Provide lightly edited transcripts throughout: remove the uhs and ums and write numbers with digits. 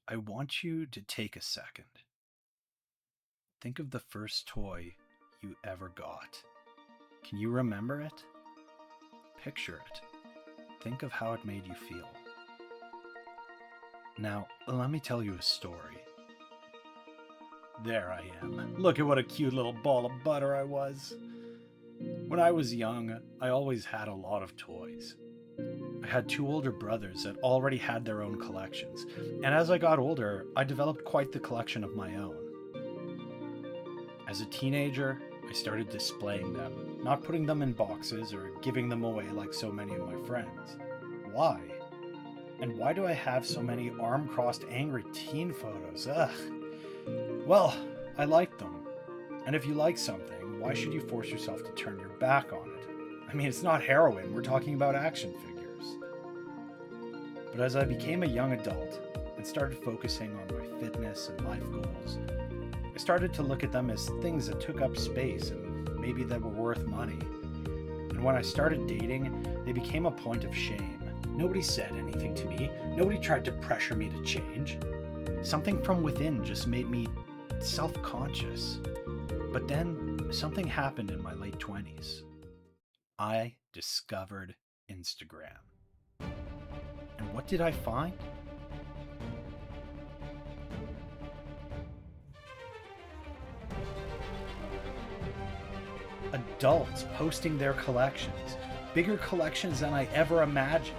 I want you to take a second. Think of the first toy you ever got. Can you remember it? Picture it. Think of how it made you feel. Now, let me tell you a story. There I am. Look at what a cute little ball of butter I was. When I was young, I always had a lot of toys. I had two older brothers that already had their own collections, and as I got older, I developed quite the collection of my own. As a teenager, I started displaying them, not putting them in boxes or giving them away like so many of my friends. Why? And why do I have so many arm-crossed angry teen photos? Ugh. Well, I like them. And if you like something, why should you force yourself to turn your back on it? I mean, it's not heroin, we're talking about action figures. But as I became a young adult and started focusing on my fitness and life goals, I started to look at them as things that took up space and maybe that were worth money. And when I started dating, they became a point of shame. Nobody said anything to me. Nobody tried to pressure me to change. Something from within just made me self-conscious. But then something happened in my late 20s. I discovered Instagram. And what did I find? Adults posting their collections, bigger collections than I ever imagined.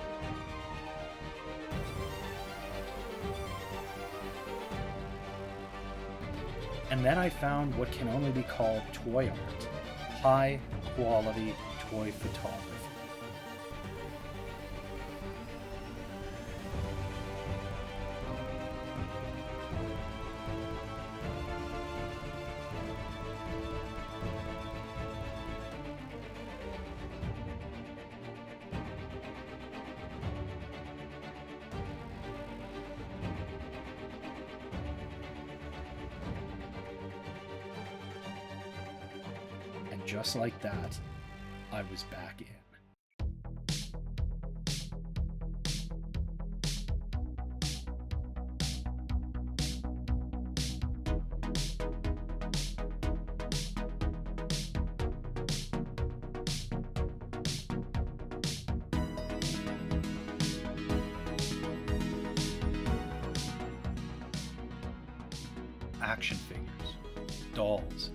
And then I found what can only be called toy art, high quality toy photography. And just like that, I was back in. Action figures, dolls,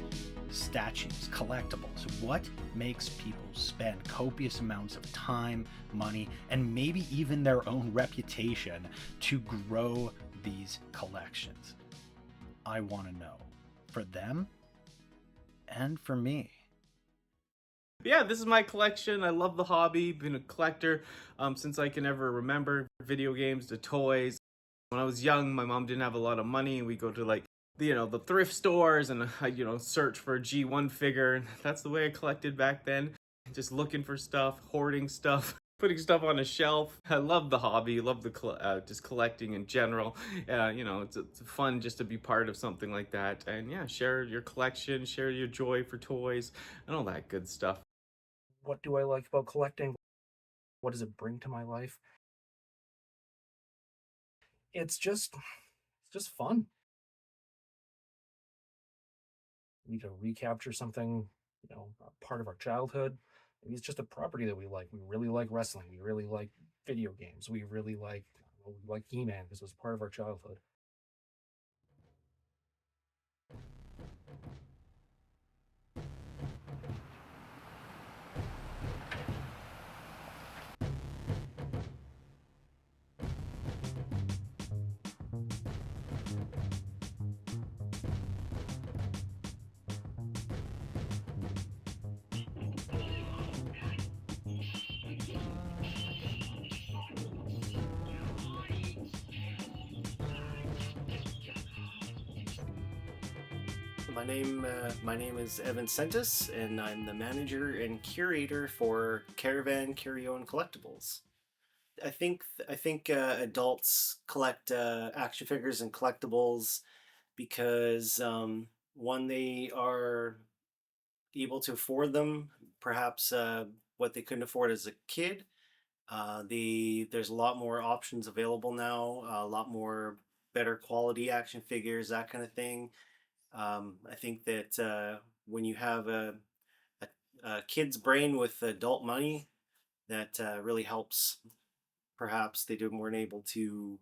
statues, collectibles. What makes people spend copious amounts of time, money, and maybe even their own reputation to grow these collections? I want to know. For them and for me. Yeah, this is my collection. I love the hobby. Been a collector since I can ever remember. Video games to toys. When I was young, my mom didn't have a lot of money, and we go to like the thrift stores and search for a G1 figure. And that's the way I collected back then. Just looking for stuff, hoarding stuff. Putting stuff on a shelf. I love the hobby. Love the just collecting in general. It's fun just to be part of something like that. And yeah, share your collection, share your joy for toys, and all that good stuff. What do I like about collecting? What does it bring to my life? It's just fun. We need to recapture something, a part of our childhood. Maybe it's just a property that we like. We really like wrestling. We really like video games. We really like we like He-Man because it was part of our childhood. My name is Evan Sentis, and I'm the manager and curator for Caravan Carry-On Collectibles. I think adults collect action figures and collectibles because one, they are able to afford them, perhaps what they couldn't afford as a kid. There's a lot more options available now, a lot more better quality action figures, that kind of thing. I think that when you have a, a kid's brain with adult money, that really helps. Perhaps they weren't able to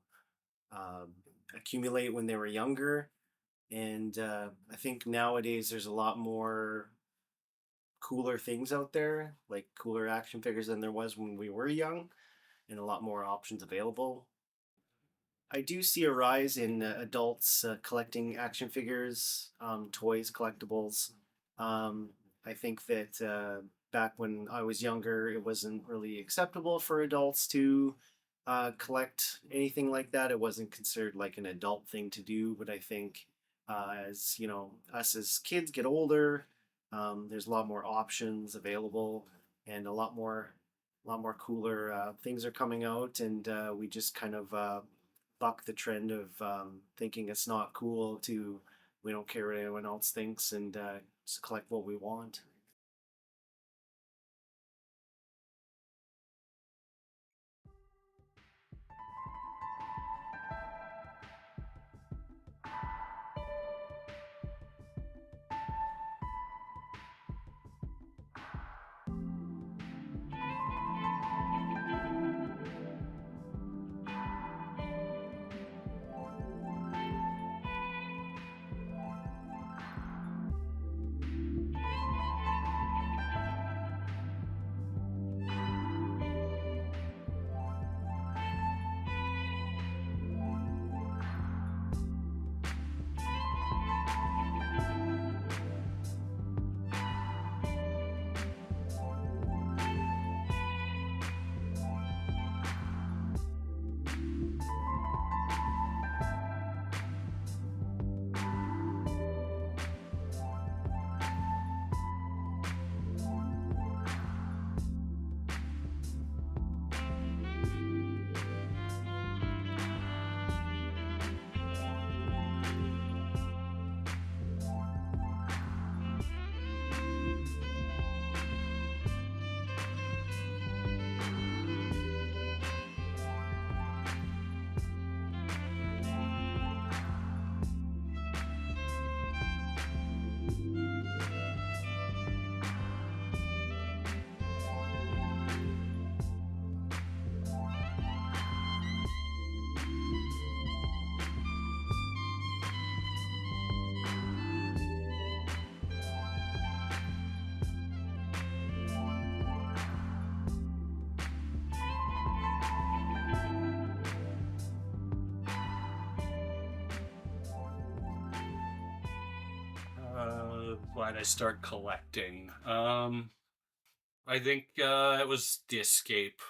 um, accumulate when they were younger. And I think nowadays there's a lot more cooler things out there, like cooler action figures than there was when we were young, and a lot more options available. I do see a rise in adults collecting action figures, toys, collectibles. I think that back when I was younger, it wasn't really acceptable for adults to collect anything like that. It wasn't considered like an adult thing to do. But I think as you know, us as kids get older, there's a lot more options available, and a lot more cooler things are coming out, and we just kind of buck the trend of thinking it's not cool to we don't care what anyone else thinks, and just collect what we want. Why'd I start collecting? I think it was the escape,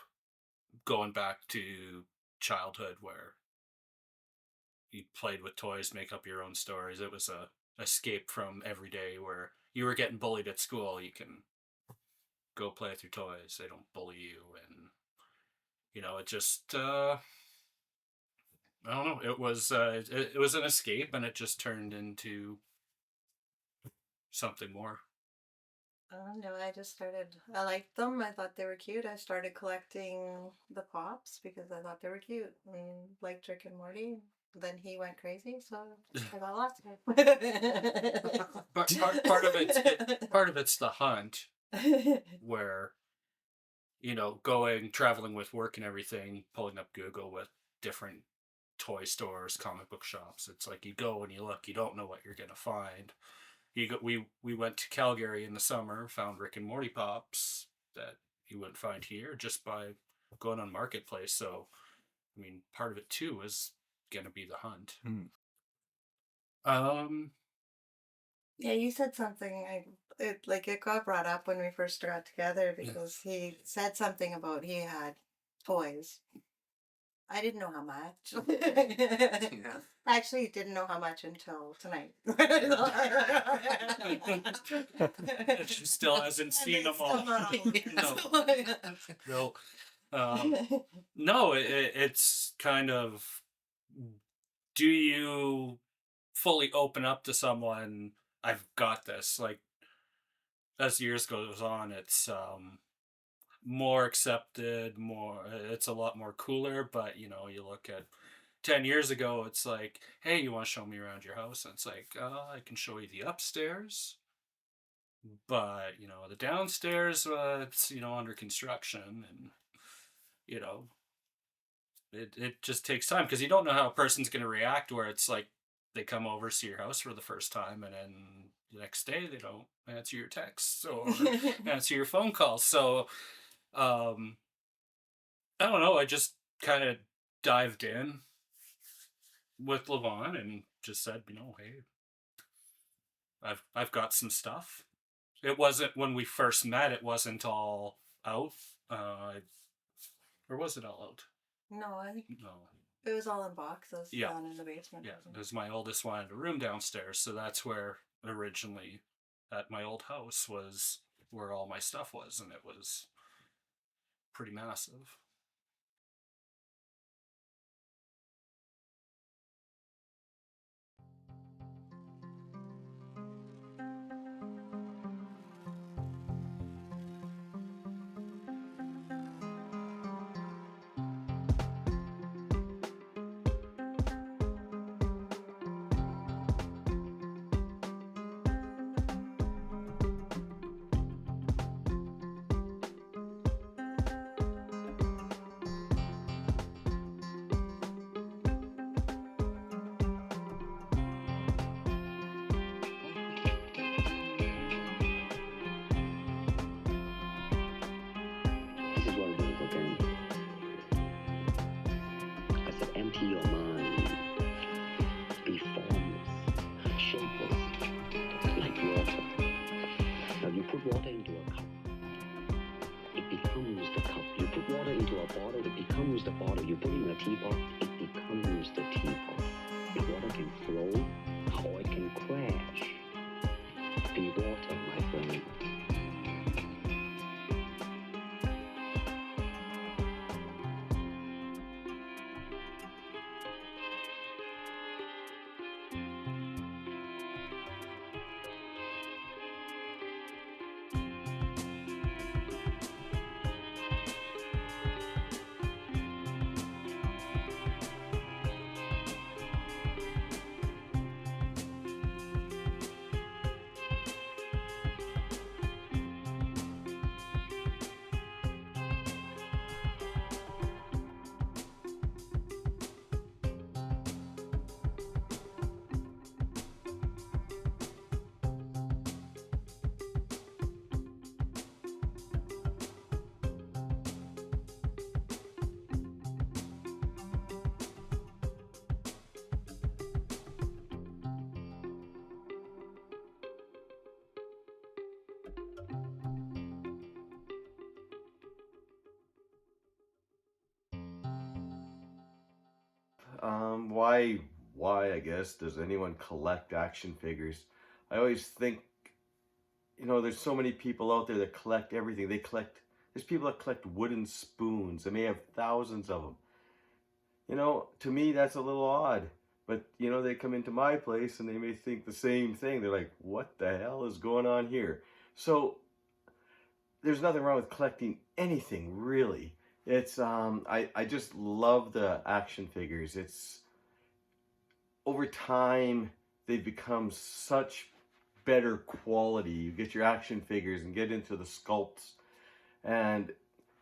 going back to childhood where you played with toys, make up your own stories. It was a escape from every day where you were getting bullied at school. You can go play with your toys. They don't bully you, and it just I don't know. It was an escape, and it just turned into something more. No, I just started. I liked them. I thought they were cute. I started collecting the pops because I thought they were cute and liked Rick and Morty. Then he went crazy, so I got lost. But part of it's the hunt where traveling with work and everything, pulling up Google with different toy stores, comic book shops. It's like you go and you look, you don't know what you're gonna find. We went to Calgary in the summer, found Rick and Morty pops that you wouldn't find here just by going on Marketplace. So, I mean, part of it too is gonna be the hunt. Um, Yeah, you said something. It got brought up when we first got together because he said something about he had toys. I didn't know how much. Yeah. I actually didn't know how much until tonight. she still hasn't seen them all. No, no. It's kind of, do you fully open up to someone? I've got this. Like as years goes on, it's more accepted, more it's a lot more cooler, but you look at 10 years ago, it's like, hey, you want to show me around your house? And it's like, I can show you the upstairs, but, the downstairs, it's, under construction, and, you know, it just takes time because you don't know how a person's going to react, where it's like they come over, see your house for the first time, and then the next day they don't answer your texts or answer your phone calls. So, um, I don't know. I just kind of dived in with Levon and just said, hey, I've got some stuff. It wasn't, when we first met, it wasn't all out. Or was it all out? No, I think No. it was all in boxes Yeah. down in the basement. Yeah, wasn't it? because my oldest wanted a room downstairs, so that's where originally at my old house was where all my stuff was, and it was pretty massive. This is what it is, okay? I said, empty your mind. Be formless, shapeless, like water. Now, you put water into a cup, it becomes the cup. You put water into a bottle, it becomes the bottle. You put it in a teapot, it becomes the teapot. The water can flow, or it can crash. Be water, my friend. Why, I guess, does anyone collect action figures? I always think, there's so many people out there that collect everything. There's people that collect wooden spoons. They may have thousands of them. To me, that's a little odd. But, they come into my place and they may think the same thing. They're like, what the hell is going on here? So, there's nothing wrong with collecting anything, really. It's, I just love the action figures. It's, over time, they've become such better quality. You get your action figures and get into the sculpts, and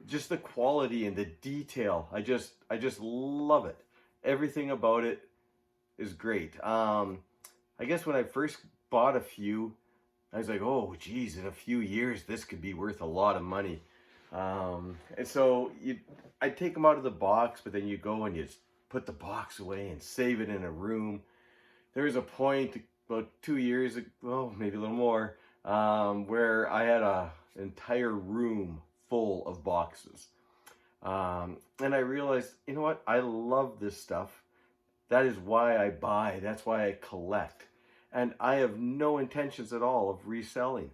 just the quality and the detail. I just love it. Everything about it is great. I guess when I first bought a few, I was like, oh geez, in a few years this could be worth a lot of money. And so I'd take them out of the box, but then you go and you put the box away and save it in a room. There was a point about 2 years ago, maybe a little more, where I had an entire room full of boxes. And I realized, you know what? I love this stuff. That is why I buy. That's why I collect. And I have no intentions at all of reselling.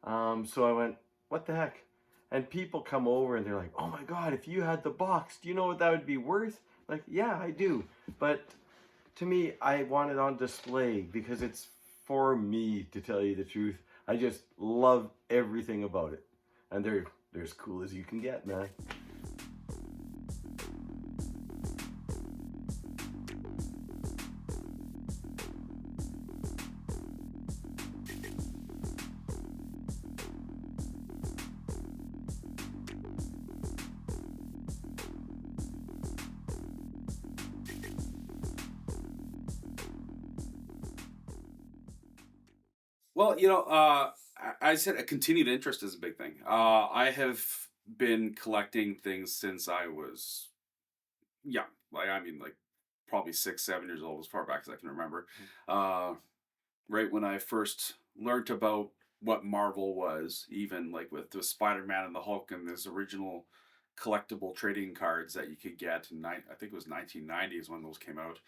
So I went, what the heck? And people come over and they're like, oh my God, if you had the box, do you know what that would be worth? Like, yeah, I do. But to me, I want it on display because it's for me, to tell you the truth. I just love everything about it. And they're as cool as you can get, man. Well, I said a continued interest is a big thing. I have been collecting things since I was young. Like, I mean, like probably 6, 7 years old, as far back as I can remember. Uh, right when I first learned about what Marvel was, even like with the Spider-Man and the Hulk and this original collectible trading cards that you could get in I think it was 1990s when those came out,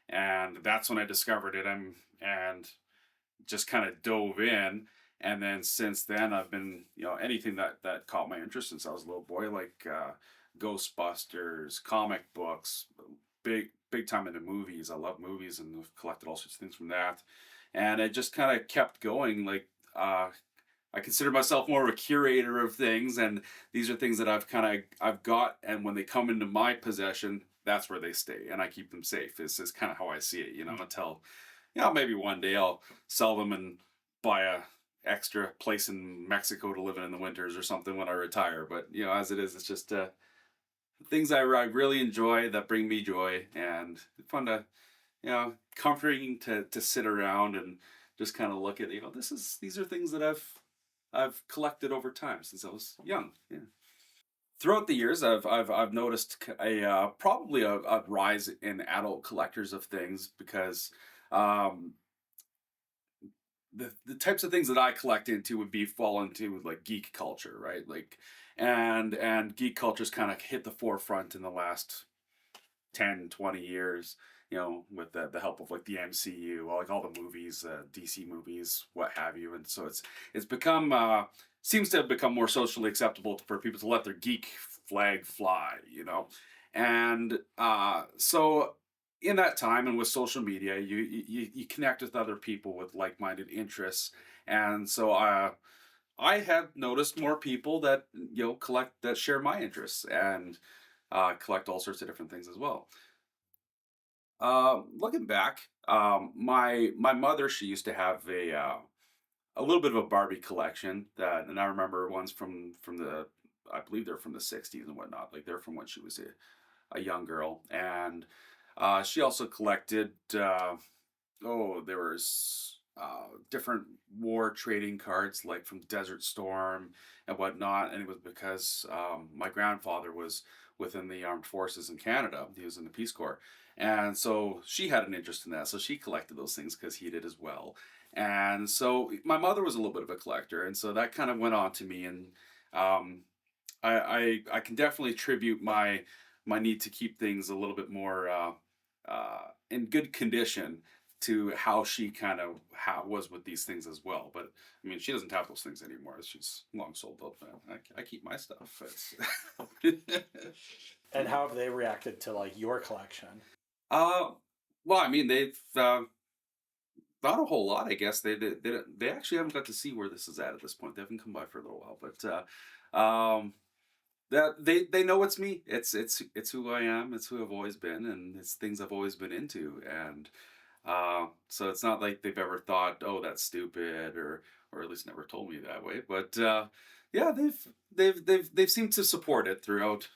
and that's when I discovered it. And just kind of dove in. And then since then, I've been, anything that caught my interest since I was a little boy, like Ghostbusters, comic books, big time into movies. I love movies and I've collected all sorts of things from that. And it just kind of kept going. Like, I consider myself more of a curator of things, and these are things that I've got, and when they come into my possession, that's where they stay, and I keep them safe. This is kind of how I see it, until maybe one day I'll sell them and buy a extra place in Mexico to live in the winters or something when I retire. But as it is, it's just things I really enjoy that bring me joy, and fun to comforting to sit around and just kind of look at these are things that I've collected over time since I was young. Yeah. Throughout the years, I've noticed probably a rise in adult collectors of things because um, the types of things that I collect into would fall into like geek culture, right? Like, and geek culture's kind of hit the forefront in the last 10, 20 years, with the help of like the MCU, like all the movies, DC movies, what have you. And so it's become, seems to have become more socially acceptable for people to let their geek flag fly, And so in that time and with social media, you connect with other people with like-minded interests. And so I have noticed more people that, collect, that share my interests and collect all sorts of different things as well. Looking back, my mother, she used to have a little bit of a Barbie collection and I remember ones from the, I believe they're from the '60s and whatnot. Like they're from when she was a young girl, and she also collected. There was different war trading cards, like from Desert Storm and whatnot, and it was because my grandfather was within the armed forces in Canada. He was in the Peace Corps, and so she had an interest in that. So she collected those things because he did as well. And so my mother was a little bit of a collector, and so that kind of went on to me. And um, I can definitely attribute my need to keep things a little bit more in good condition to how she kind of was with these things as well. But I mean, she doesn't have those things anymore. She's long sold up. I keep my stuff. And how have they reacted to like your collection? Well, I mean, they've not a whole lot, I guess. They actually haven't got to see where this is at this point. They haven't come by for a little while, but that they know it's me. It's who I am. It's who I've always been, and it's things I've always been into. And so it's not like they've ever thought, oh, that's stupid, or at least never told me that way. But yeah, they've seemed to support it throughout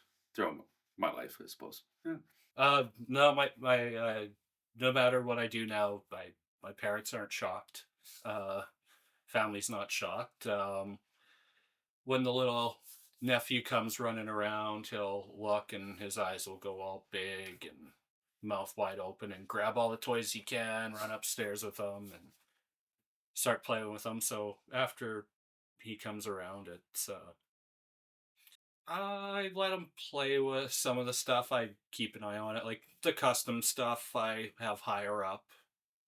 my life, I suppose. Yeah. No, my no matter what I do now, my parents aren't shocked. Family's not shocked. When the little nephew comes running around, he'll look and his eyes will go all big and mouth wide open and grab all the toys he can, run upstairs with them and start playing with them. So after he comes around, it's I let him play with some of the stuff. I keep an eye on it, like the custom stuff I have higher up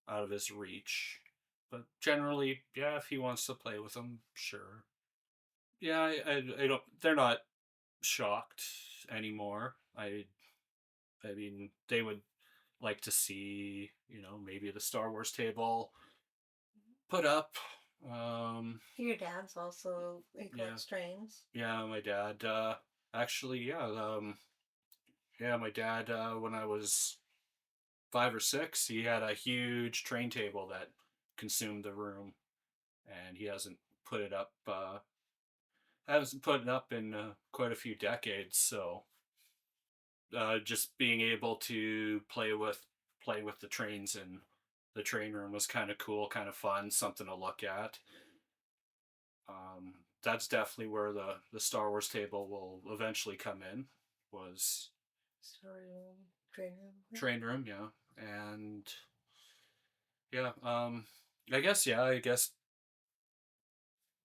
out of his reach. But generally, yeah, if he wants to play with them, sure. Yeah, I don't. They're not shocked anymore. I mean, they would like to see, maybe the Star Wars table put up. Your dad's also he collects trains. Yeah, my dad. Actually, yeah, my dad. When I was 5 or 6, he had a huge train table that consumed the room, and he hasn't put it up. Hasn't put it up in quite a few decades. So, just being able to play with the trains and the train room was kind of cool, kind of fun, something to look at. That's definitely where the Star Wars table will eventually come in. Was Story room, train room. Yeah. train room, yeah, and yeah. I guess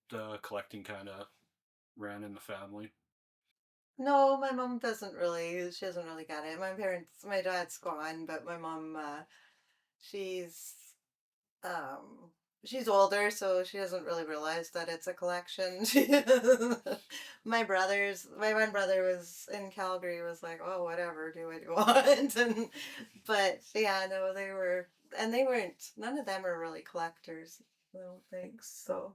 the collecting kind of ran in the family. No, my mom doesn't really. She doesn't really get it. My dad's gone, but my mom, she's um she's older, so she doesn't really realize that it's a collection. My one brother was in Calgary, was like, oh, whatever, do what you want. But yeah, no, they weren't, none of them are really collectors, I don't think so.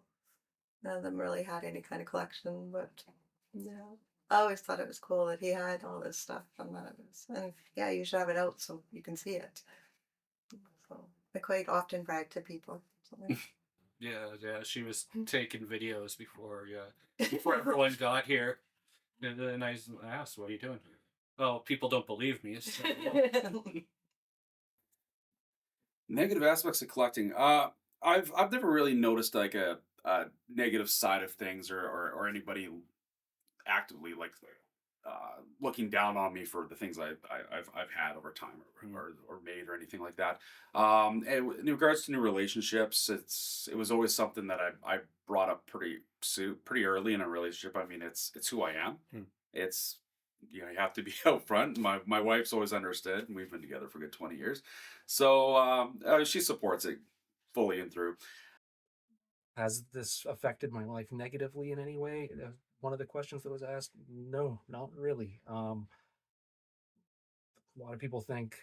None of them really had any kind of collection, but yeah. I always thought it was cool that he had all this stuff, and none of it. And yeah, you should have it out so you can see it. So I quite often brag to people. So, Yeah, she was taking videos before everyone got here. And then I asked, "What are you doing?" Oh, people don't believe me. So, Negative aspects of collecting. I've never really noticed like a negative side of things, or anybody actively like looking down on me for the things I've had over time, or made, or anything like that. And in regards to new relationships, it was always something that I brought up pretty early in a relationship. I mean, it's who I am. It's, you have to be upfront. My wife's always understood, and we've been together for a good 20 years, so she supports it fully and through. Has this affected my life negatively in any way? One of the questions that was asked, no, not really. A lot of people think,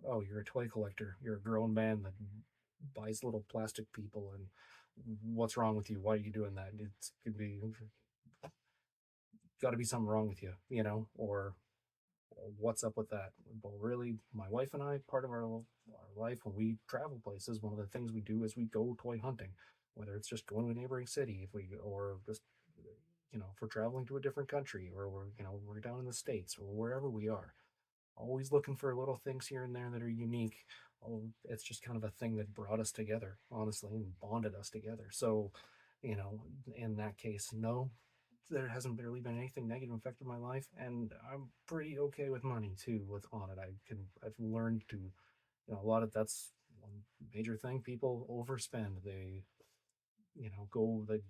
oh, you're a toy collector, you're a grown man that buys little plastic people, and what's wrong with you? Why are you doing that? It could be, got to be something wrong with you, or what's up with that? But really, my wife and I, part of our life when we travel places, one of the things we do is we go toy hunting, whether it's just going to a neighboring city, or just, if we're traveling to a different country, or we're down in the States, or wherever we are, always looking for little things here and there that are unique. Oh, it's just kind of a thing that brought us together, honestly, and bonded us together. So, in that case, no, there hasn't really been anything negative affected my life, and I'm pretty okay with money too. With on it, I've learned to, a lot of that's one major thing. People overspend. They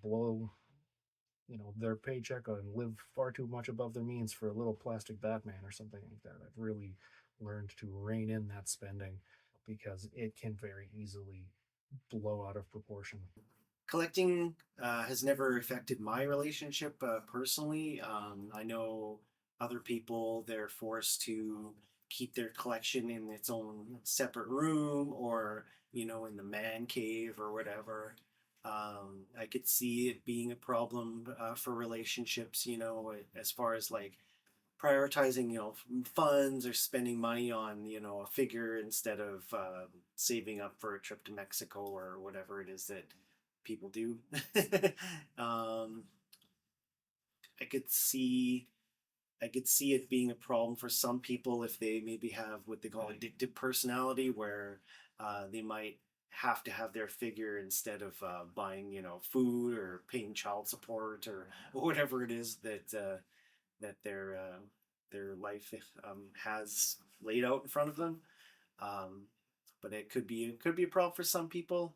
blow, their paycheck and live far too much above their means for a little plastic Batman or something like that. I've really learned to rein in that spending, because it can very easily blow out of proportion. Collecting has never affected my relationship personally. I know other people, they're forced to keep their collection in its own separate room, or, in the man cave or whatever. I could see it being a problem for relationships, as far as like prioritizing, funds, or spending money on, a figure instead of saving up for a trip to Mexico or whatever it is that people do. um, I could see I could see it being a problem for some people if they maybe have what they call addictive personality, where they might have to have their figure instead of buying, food or paying child support or whatever it is that their life has laid out in front of them. Um, but it could be a problem for some people.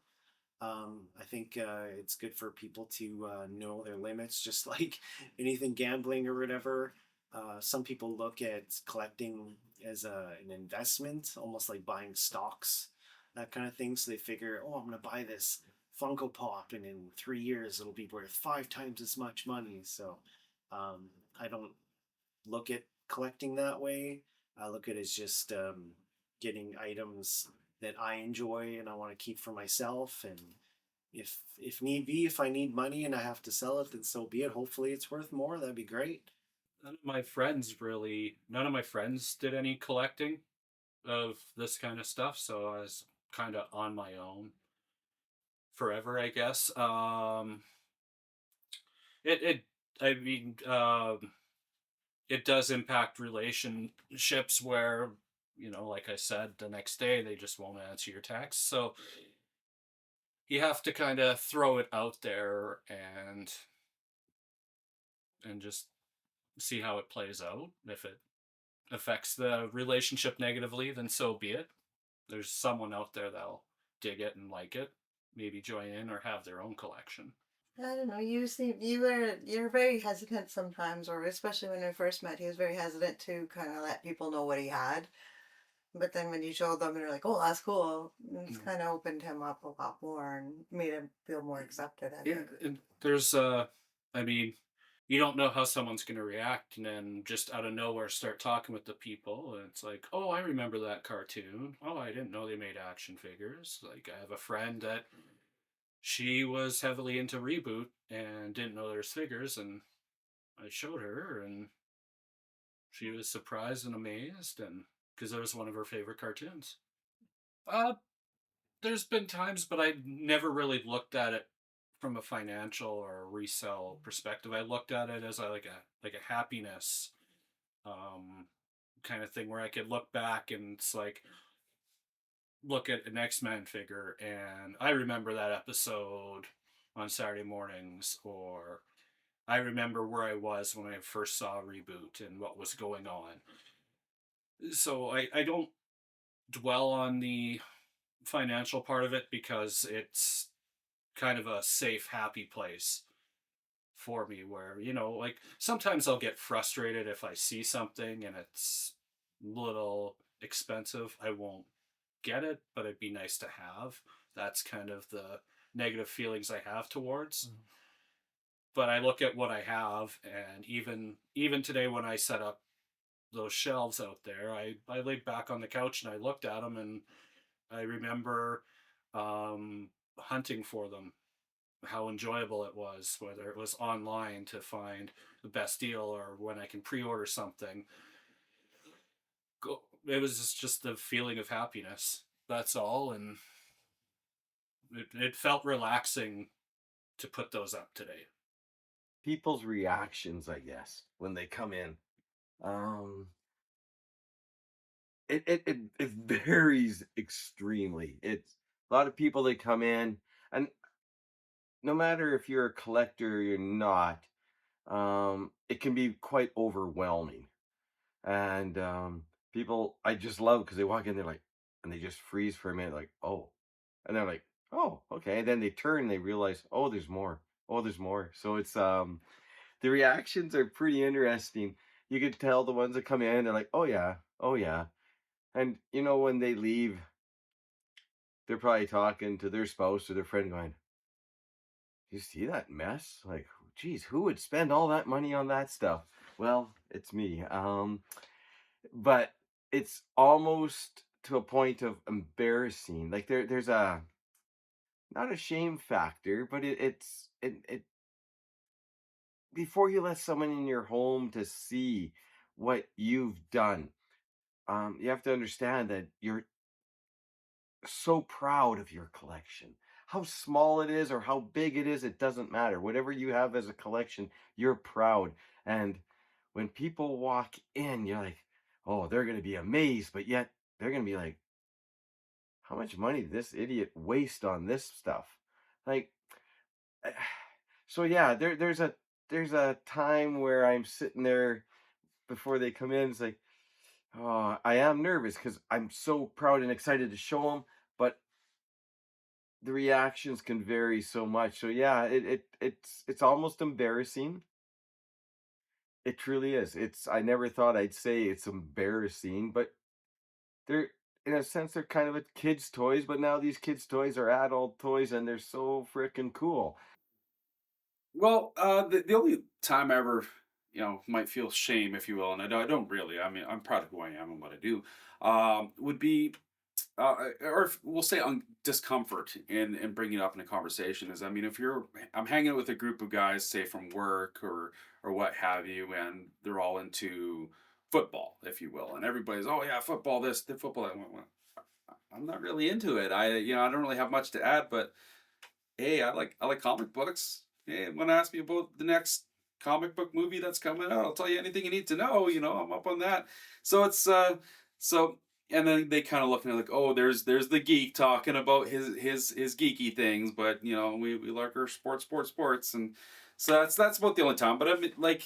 I think it's good for people to know their limits, just like anything gambling or whatever. Some people look at collecting as an investment, almost like buying stocks, that kind of thing. So they figure, oh, I'm going to buy this Funko Pop, and in 3 years it'll be worth 5 times as much money. So I don't look at collecting that way. I look at it as just getting items that I enjoy and I want to keep for myself. And if need be, if I need money and I have to sell it, then so be it. Hopefully it's worth more. That'd be great. None of my friends did any collecting of this kind of stuff, so I was kind of on my own forever, I guess. It it I mean, it does impact relationships where like I said, the next day they just won't answer your text. So you have to kind of throw it out there and just see how it plays out. If it affects the relationship negatively, then so be it. There's someone out there that'll dig it and like it, maybe join in or have their own collection. I don't know. You're very hesitant sometimes, or especially when we first met, he was very hesitant to kind of let people know what he had. But then when you showed them, they're like, "Oh, that's cool." It's kind of opened him up a lot more and made him feel more accepted. I Yeah, think. and there's I mean, you don't know how someone's going to react, and then just out of nowhere start talking with the people, and it's like, oh, I remember that cartoon. Oh, I didn't know they made action figures. Like, I have a friend that she was heavily into Reboot and didn't know there's figures, and I showed her, and she was surprised and amazed, and because it was one of her favorite cartoons. Uh, there's been times, but I never really looked at it from a financial or resale perspective. I looked at it as like a happiness um, kind of thing where I could look back and it's like look at an X-Men figure and I remember that episode on Saturday mornings, or I remember where I was when I first saw Reboot and what was going on. So I don't dwell on the financial part of it because it's kind of a safe, happy place for me where, like sometimes I'll get frustrated if I see something and it's a little expensive. I won't get it, but it'd be nice to have. That's kind of the negative feelings I have towards. But I look at what I have, and even today when I set up those shelves out there, I laid back on the couch and I looked at them, and I remember hunting for them, how enjoyable it was, whether it was online to find the best deal or when I can pre-order something. It was just the feeling of happiness. That's all, and it felt relaxing to put those up today. People's reactions, I guess, when they come in. Um, it varies extremely. It's a lot of people that come in, and no matter if you're a collector or you're not, it can be quite overwhelming. And people, I just love because they walk in, they're like, and they just freeze for a minute, like, oh, and they're like, oh, okay. And then they turn, and they realize, oh, there's more. Oh, there's more. So it's the reactions are pretty interesting. You could tell the ones that come in, they're like, oh yeah, oh yeah. And when they leave, they're probably talking to their spouse or their friend going, you see that mess? Like, geez, who would spend all that money on that stuff? Well, it's me. But it's almost to a point of embarrassing. Like there's a not a shame factor, but it before you let someone in your home to see what you've done, you have to understand that you're so proud of your collection. How small it is or how big it is, it doesn't matter. Whatever you have as a collection, you're proud. And when people walk in, you're like, oh, they're going to be amazed, but yet they're going to be like, how much money did this idiot waste on this stuff? Like, so yeah, there's a time where I'm sitting there before they come in. It's like, oh, I am nervous because I'm so proud and excited to show them, but the reactions can vary so much. So yeah, it's almost embarrassing. It truly is. I never thought I'd say it's embarrassing, but they're in a sense they're kind of a kids' toys, but now these kids' toys are adult toys and they're so freaking cool. Well, the only time I ever, might feel shame, if you will, and I don't really. I mean, I'm proud of who I am and what I do. Would be, or we'll say on discomfort in bringing it up in a conversation is, I mean, if I'm hanging out with a group of guys, say from work or what have you, and they're all into football, if you will, and everybody's, oh yeah, football, this, the football. Well, I'm not really into it. I don't really have much to add, but hey, I like comic books. Hey, want to ask me about the next comic book movie that's coming out? I'll tell you anything you need to know. I'm up on that. So it's so and then they kind of look at it like, oh, there's the geek talking about his geeky things, but you know, we like our sports, and so that's about the only time. But I mean, like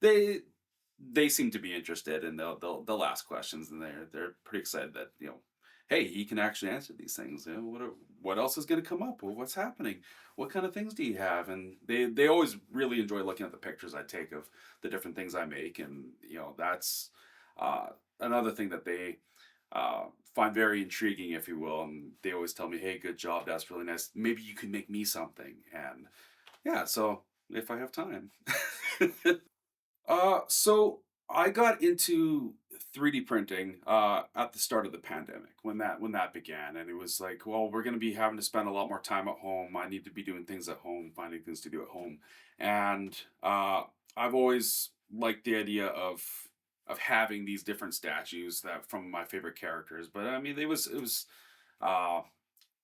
they they seem to be interested, and they'll ask questions, and they're pretty excited that, you know, hey, he can actually answer these things. You know, what else is going to come up? Well, what's happening? What kind of things do you have? And they always really enjoy looking at the pictures I take of the different things I make, and you know, that's uh, another thing that they find very intriguing, if you will. And they always tell me, "Hey, good job. That's really nice. Maybe you can make me something." And yeah, so if I have time. So I got into 3D printing at the start of the pandemic when that began, and it was like, well, we're going to be having to spend a lot more time at home. I need to be doing things at home, finding things to do at home, and I've always liked the idea of having these different statues that from my favorite characters. But I mean, it was uh,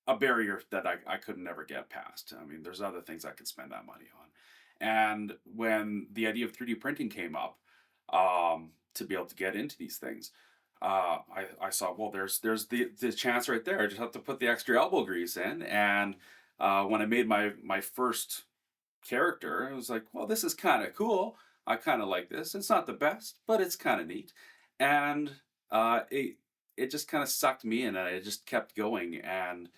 a barrier that I could never get past. I mean, there's other things I could spend that money on. And when the idea of 3D printing came up, to be able to get into these things, I saw, well, there's the chance right there. I just have to put the extra elbow grease in. And when I made my first character, I was like, well, this is kind of cool. I kind of like this. It's not the best, but it's kind of neat. And it just kind of sucked me in, and I just kept going. And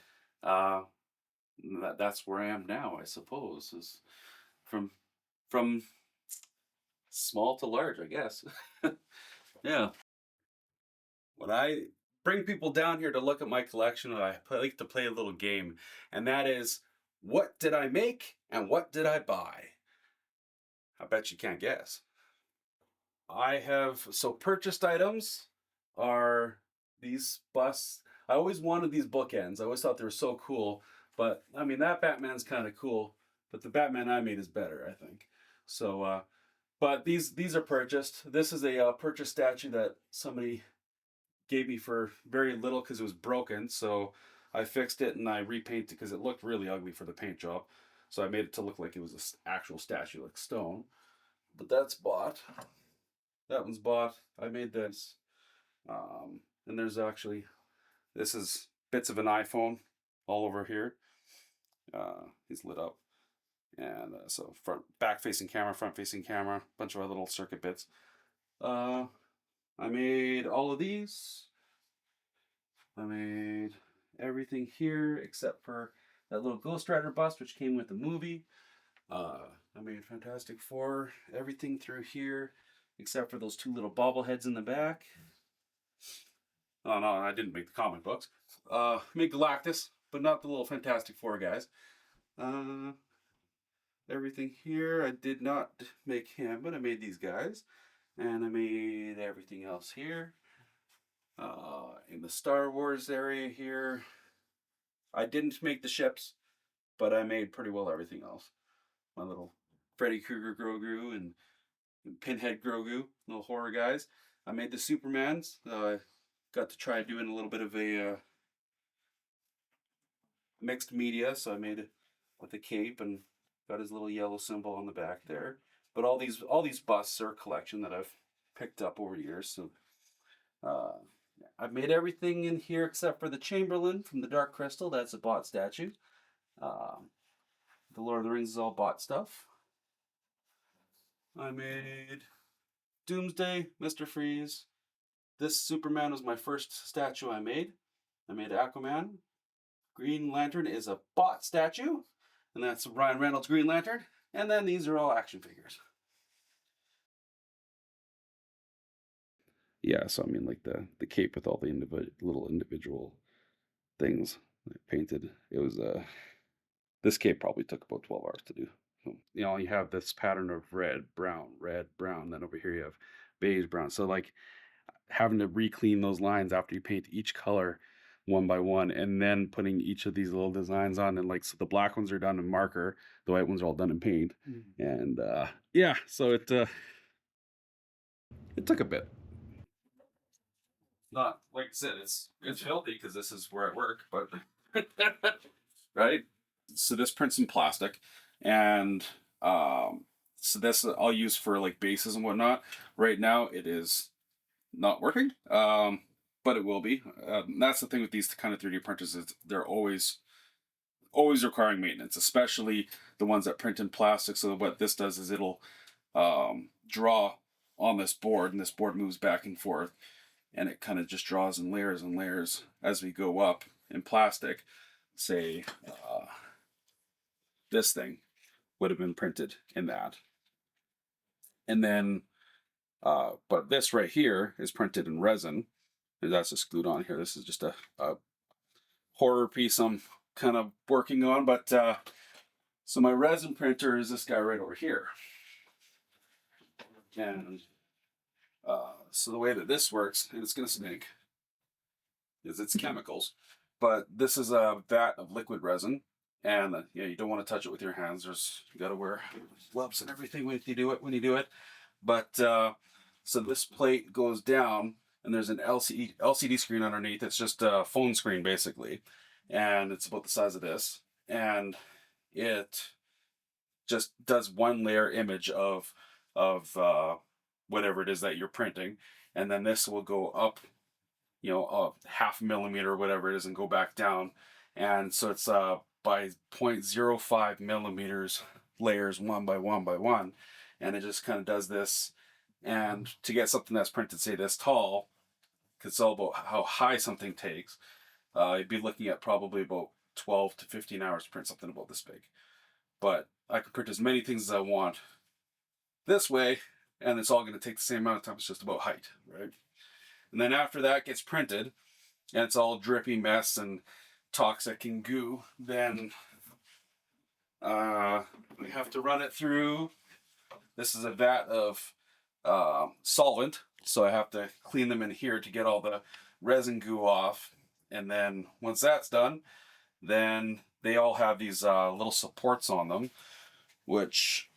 uh, that's where I am now, I suppose, is from from small to large, I guess. Yeah. When I bring people down here to look at my collection, like to play a little game, and that is, what did I make and what did I buy? I bet you can't guess. I have, so purchased items are these busts. I always wanted these bookends. I always thought they were so cool. But I mean, that Batman's kind of cool, but the Batman I made is better, I think. So, but these are purchased. This is a purchased statue that somebody gave me for very little because it was broken. So I fixed it and I repainted it because it looked really ugly for the paint job. So I made it to look like it was an actual statue, like stone. But that's bought. That one's bought. I made this. And there's actually, this is bits of an iPhone all over here. He's lit up. And so back facing camera, front facing camera, bunch of other little circuit bits. I made all of these. I made everything here except for that little Ghost Rider bust, which came with the movie. I made Fantastic Four, everything through here except for those two little bobbleheads in the back. Oh no, I didn't make the comic books. Made Galactus, but not the little Fantastic Four guys. Everything here, I did not make him, but I made these guys. And I made everything else here. In the Star Wars area here, I didn't make the ships, but I made pretty well everything else. My little Freddy Krueger Grogu and Pinhead Grogu, little horror guys. I made the Supermans. Got to try doing a little bit of a mixed media, so I made it with a cape and got his little yellow symbol on the back there. But all these busts are a collection that I've picked up over years. So I've made everything in here except for the Chamberlain from the Dark Crystal. That's a bought statue. The Lord of the Rings is all bought stuff. I made Doomsday, Mr. Freeze. This Superman was my first statue I made. I made Aquaman. Green Lantern is a bought statue, and that's Ryan Reynolds' Green Lantern. And then these are all action figures. Yeah, so I mean, like the cape with all the little individual things I painted. It was this cape probably took about 12 hours to do. So, you know, you have this pattern of red, brown. Then over here you have beige, brown. So like having to re-clean those lines after you paint each color one by one, and then putting each of these little designs on, and like, so the black ones are done in marker, the white ones are all done in paint. And yeah, so it took a bit. Not like I said, it's healthy because this is where I work, but right. So this prints in plastic, and so this I'll use for like bases and whatnot. Right now it is not working. but it will be. That's the thing with these kind of 3D printers, is they're always requiring maintenance, especially the ones that print in plastic. So what this does is it'll draw on this board, and this board moves back and forth, and it kind of just draws in layers and layers as we go up in plastic. Say this thing would have been printed in that, and then but this right here is printed in resin, and that's just glued on here. This is just a horror piece I'm kind of working on, but so my resin printer is this guy right over here, and so the way that this works, and it's gonna stink, is it's chemicals, but this is a vat of liquid resin, and yeah, you don't want to touch it with your hands. You got to wear gloves and everything when you do it. But so this plate goes down, and there's an LCD screen underneath. It's just a phone screen basically, and it's about the size of this, and it just does one layer image of whatever it is that you're printing, and then this will go up, a half millimeter or whatever it is, and go back down, and so it's by 0.05 millimeters layers, one by one by one, and it just kind of does this. And to get something that's printed, say this tall, because it's all about how high something takes, you'd be looking at probably about 12 to 15 hours to print something about this big. But I can print as many things as I want this way, and it's all going to take the same amount of time. It's just about height, right? And then after that gets printed, and it's all drippy mess and toxic and goo, then we have to run it through. This is a vat of solvent, so I have to clean them in here to get all the resin goo off. And then once that's done, then they all have these little supports on them, which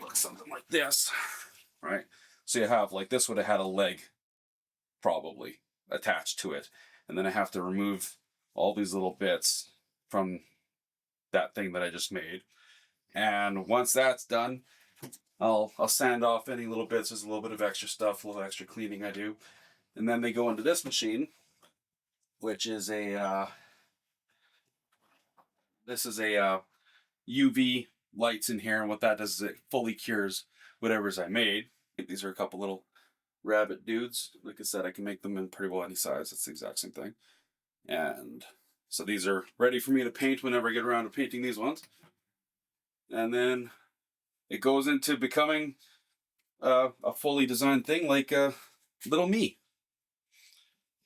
look something like this, right? So you have, like, this would have had a leg probably attached to it, and then I have to remove all these little bits from that thing that I just made. And once that's done, I'll sand off any little bits. There's a little bit of extra stuff, a little extra cleaning I do, and then they go into this machine, which is a UV lights in here, and what that does is it fully cures whatever's I made. These are a couple little rabbit dudes. Like I said, I can make them in pretty well any size. It's the exact same thing. And so these are ready for me to paint whenever I get around to painting these ones. And then it goes into becoming a fully designed thing, like a little me.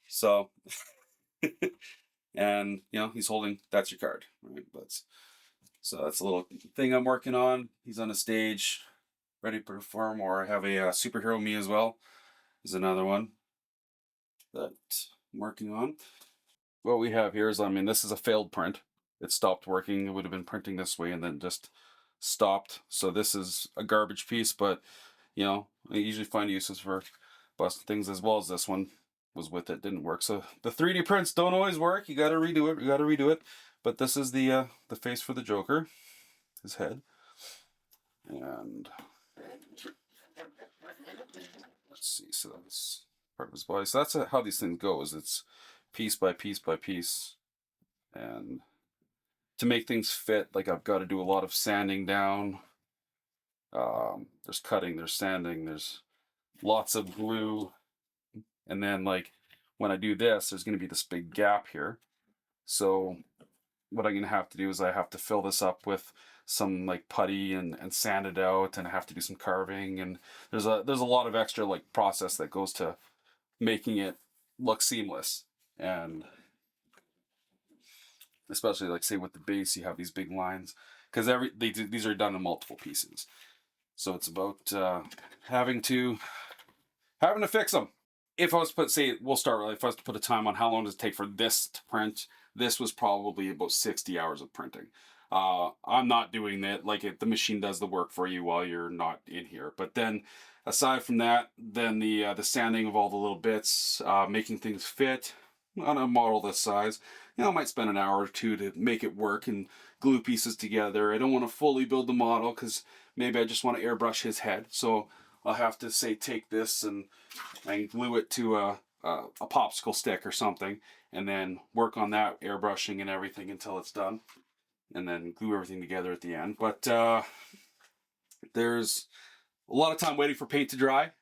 So, and he's holding, that's your card, right? So that's a little thing I'm working on. He's on a stage, ready to perform. Or I have a superhero me as well. Is another one that I'm working on. What we have here is, this is a failed print. It stopped working. It would have been printing this way and then just stopped. So this is a garbage piece, but I usually find uses for busting things, as well as this one was with it, didn't work. So the 3D prints don't always work. You got to redo it. But this is the face for the Joker, his head, and let's see. So that's part of his body. So that's how these things go. Is it's piece by piece by piece, and to make things fit, like, I've got to do a lot of sanding down. There's cutting, there's sanding, there's lots of glue, and then, like, when I do this, there's going to be this big gap here. So what I'm going to have to do is I have to fill this up with some, like, putty and sand it out, and I have to do some carving, and there's a lot of extra, like, process that goes to making it look seamless. And especially, like, say with the base, you have these big lines, because these are done in multiple pieces. So it's about having to fix them. If I was to if I was to put a time on how long does it take for this to print, this was probably about 60 hours of printing. I'm not doing that. Like, the machine does the work for you while you're not in here. But then, aside from that, then the sanding of all the little bits, making things fit on a model this size, I might spend an hour or two to make it work and glue pieces together. I don't want to fully build the model because maybe I just want to airbrush his head. So I'll have to, say, take this and glue it to a a popsicle stick or something, and then work on that airbrushing and everything until it's done, and then glue everything together at the end. But there's a lot of time waiting for paint to dry.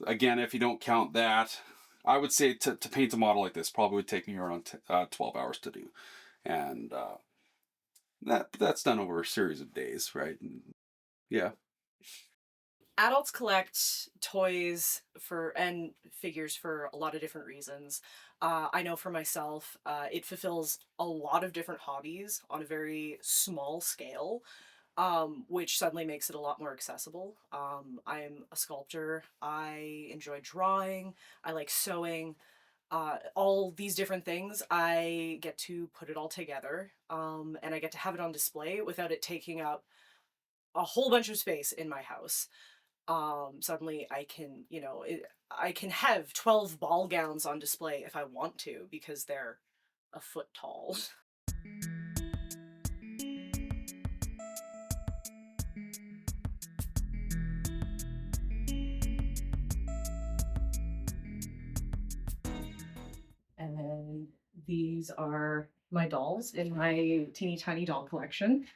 Again, if you don't count that, I would say to paint a model like this probably would take me around 12 hours to do. And that's done over a series of days, right? Yeah. Adults collect toys and figures for a lot of different reasons. I know for myself, it fulfills a lot of different hobbies on a very small scale, which suddenly makes it a lot more accessible. I'm a sculptor. I enjoy drawing. I like sewing. All these different things, I get to put it all together, and I get to have it on display without it taking up a whole bunch of space in my house. Suddenly I can, I can have 12 ball gowns on display if I want to because they're a foot tall. And then these are my dolls in my teeny tiny doll collection.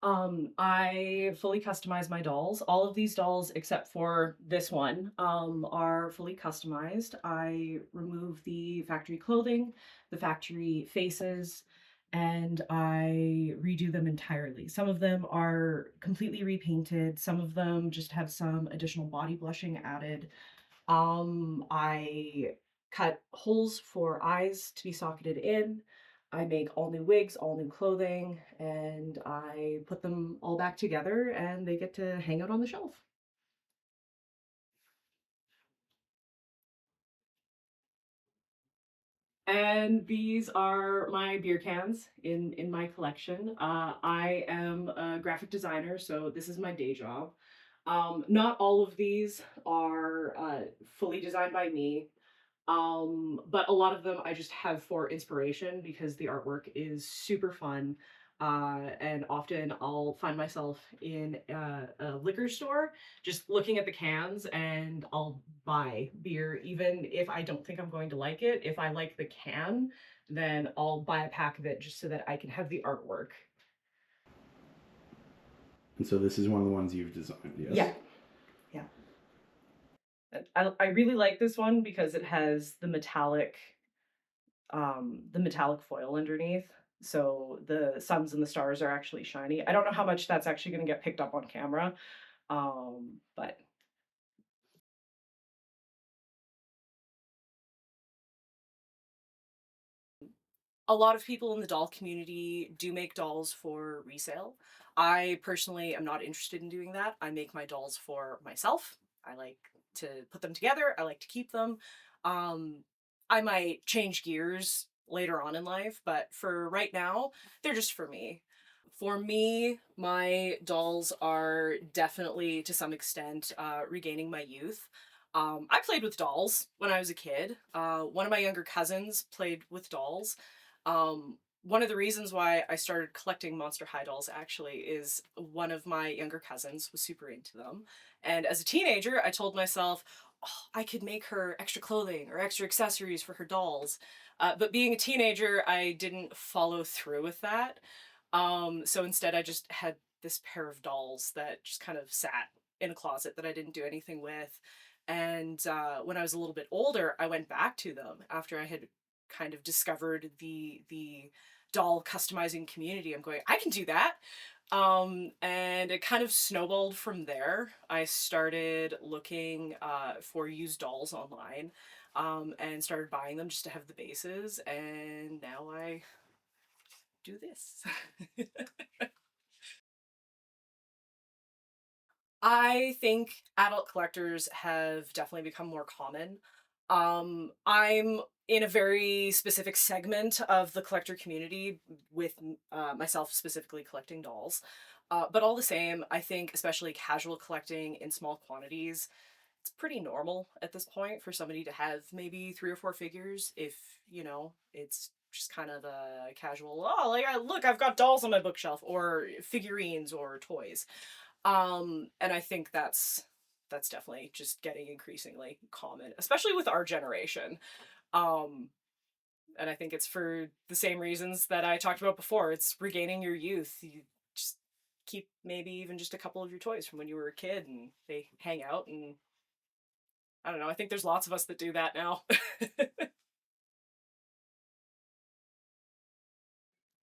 I fully customize my dolls. All of these dolls, except for this one, are fully customized. I remove the factory clothing, the factory faces, and I redo them entirely. Some of them are completely repainted. Some of them just have some additional body blushing added. I cut holes for eyes to be socketed in. I make all new wigs, all new clothing, and I put them all back together and they get to hang out on the shelf. And these are my beer cans in my collection. I am a graphic designer, so this is my day job. Not all of these are fully designed by me. But a lot of them I just have for inspiration because the artwork is super fun. And often I'll find myself in a liquor store just looking at the cans and I'll buy beer even if I don't think I'm going to like it. If I like the can, then I'll buy a pack of it just so that I can have the artwork. And so this is one of the ones you've designed, yes? Yeah. I really like this one because it has the metallic foil underneath. So the suns and the stars are actually shiny. I don't know how much that's actually going to get picked up on camera. But a lot of people in the doll community do make dolls for resale. I personally am not interested in doing that. I make my dolls for myself. I like to put them together. I like to keep them. I might change gears later on in life, but for right now, they're just for me. For me, my dolls are definitely, to some extent, regaining my youth. I played with dolls when I was a kid. One of my younger cousins played with dolls. One of the reasons why I started collecting Monster High dolls actually is one of my younger cousins was super into them. And as a teenager, I told myself, oh, I could make her extra clothing or extra accessories for her dolls. But being a teenager, I didn't follow through with that. So instead I just had this pair of dolls that just kind of sat in a closet that I didn't do anything with. And when I was a little bit older, I went back to them after I had kind of discovered the doll customizing community. I'm going, I can do that. And it kind of snowballed from there. I started looking for used dolls online and started buying them just to have the bases. And now I do this. I think adult collectors have definitely become more common. I'm in a very specific segment of the collector community with myself specifically collecting dolls. But all the same, I think especially casual collecting in small quantities, it's pretty normal at this point for somebody to have maybe 3 or 4 figures if, it's just kind of a casual, oh, like, look, I've got dolls on my bookshelf or figurines or toys. And I think that's that's definitely just getting increasingly common, especially with our generation. And I think it's for the same reasons that I talked about before. It's regaining your youth. You just keep maybe even just a couple of your toys from when you were a kid, and they hang out. And I don't know. I think there's lots of us that do that now.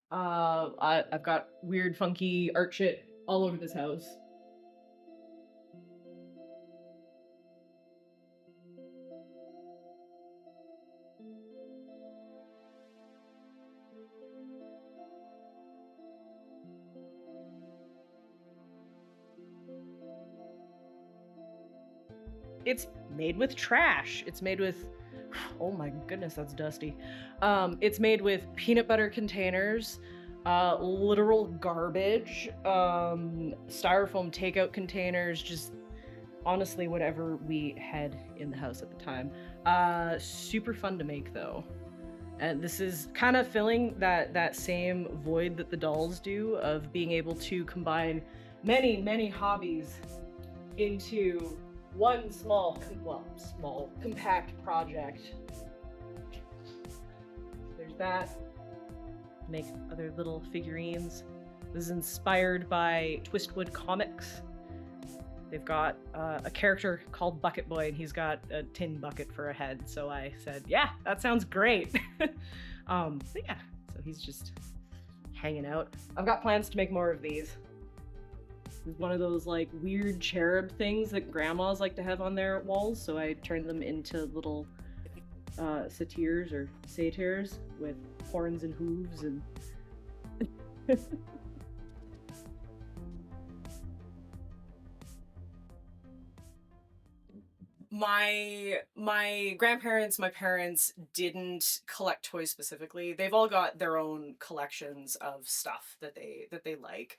I've got weird, funky art shit all over this house. It's made with trash. It's made with, oh my goodness, that's dusty. It's made with peanut butter containers, literal garbage, styrofoam takeout containers, just honestly whatever we had in the house at the time. Super fun to make though. And this is kind of filling that same void that the dolls do of being able to combine many, many hobbies into one small, compact project. There's that. Make other little figurines. This is inspired by Twistwood Comics. They've got a character called Bucket Boy, and he's got a tin bucket for a head. So I said, yeah, that sounds great. But yeah, so he's just hanging out. I've got plans to make more of these. It's one of those like weird cherub things that grandmas like to have on their walls, so I turned them into little satyrs or satyrs with horns and hooves and my grandparents, my parents didn't collect toys specifically. They've all got their own collections of stuff that they like.